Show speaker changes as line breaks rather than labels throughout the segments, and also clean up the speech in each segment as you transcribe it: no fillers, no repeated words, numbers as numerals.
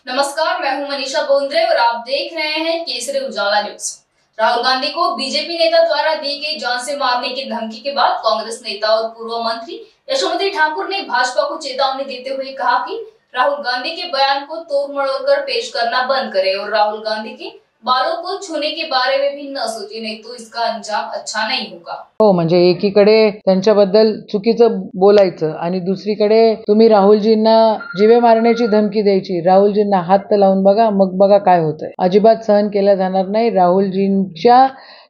नमस्कार, मैं हूं मनीषा बोंद्रे और आप देख रहे हैं केसरी उजाला न्यूज। राहुल गांधी को बीजेपी नेता द्वारा दी गई जान से मारने की धमकी के बाद कांग्रेस नेता और पूर्व मंत्री यशोमती ठाकुर ने भाजपा को चेतावनी देते हुए कहा कि राहुल गांधी के बयान को तोड़ मरोड़ कर पेश करना बंद करे और राहुल गांधी के बालों को छूने के बारे में भी न सोचे, नहीं तो इसका अंजाम अच्छा नहीं होगा।
हो, म्हणजे एकीकडे त्यांच्याबद्दल चुकीचं बोलायचं आणि दुसरीकडे तुम्ही राहुलजींना जीवे मारण्याची धमकी द्यायची। राहुलजींना हात तर लावून बघा, मग बघा काय होतंय। अजिबात सहन केलं जाणार नाही। राहुलजींच्या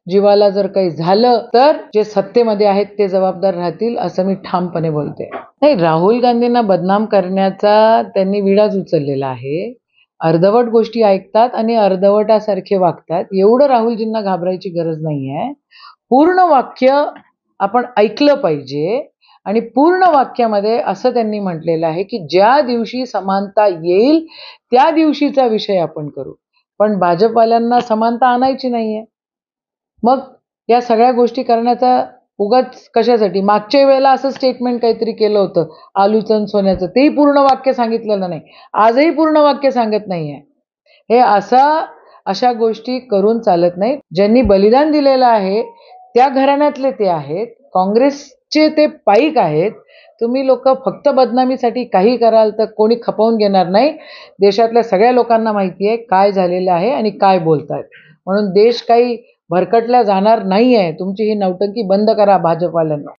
जीवाला जर काही झालं तर जे सत्तेमध्ये आहेत ते जबाबदार राहतील, असं मी ठामपणे बोलते। नाही, राहुल गांधींना बदनाम करण्याचा त्यांनी विडाच उचललेला आहे। अर्धवट गोष्टी ऐकतात आणि अर्धवटासारखे वागतात। एवढं राहुलजींना घाबरायची गरज नाहीये। पूर्ण वाक्य आपण ऐकलं पाहिजे आणि पूर्ण वाक्यामध्ये असं त्यांनी म्हटलेलं आहे की ज्या दिवशी समानता येईल त्या दिवशीचा विषय आपण करू, पण भाजपवाल्यांना समानता आणायची नाहीये। मग या सगळ्या गोष्टी करण्याचा उगाच कशासाठी? मागच्या वेळेला असं स्टेटमेंट काहीतरी केलं होतं आलूचं आणि सोन्याचं, तेही पूर्ण वाक्य सांगितलेलं नाही। आजही पूर्ण वाक्य सांगत नाहीये। हे अशा गोष्टी करून चालत नाही। ज्यांनी बलिदान दिलेलं आहे त्या घराण्यातले ते आहेत, काँग्रेसचे ते पाईक आहेत। तुम्ही लोक फक्त बदनामीसाठी काही कराल तर कोणी खपवून घेणार नाही। देशातल्या सगळ्या लोकांना माहिती आहे काय झालेलं आहे आणि काय बोलतायत, म्हणून देश काही भरकटल्या जाणार नाहीये। तुमची ही नौटंकी बंद करा भाजपवाल्यांना।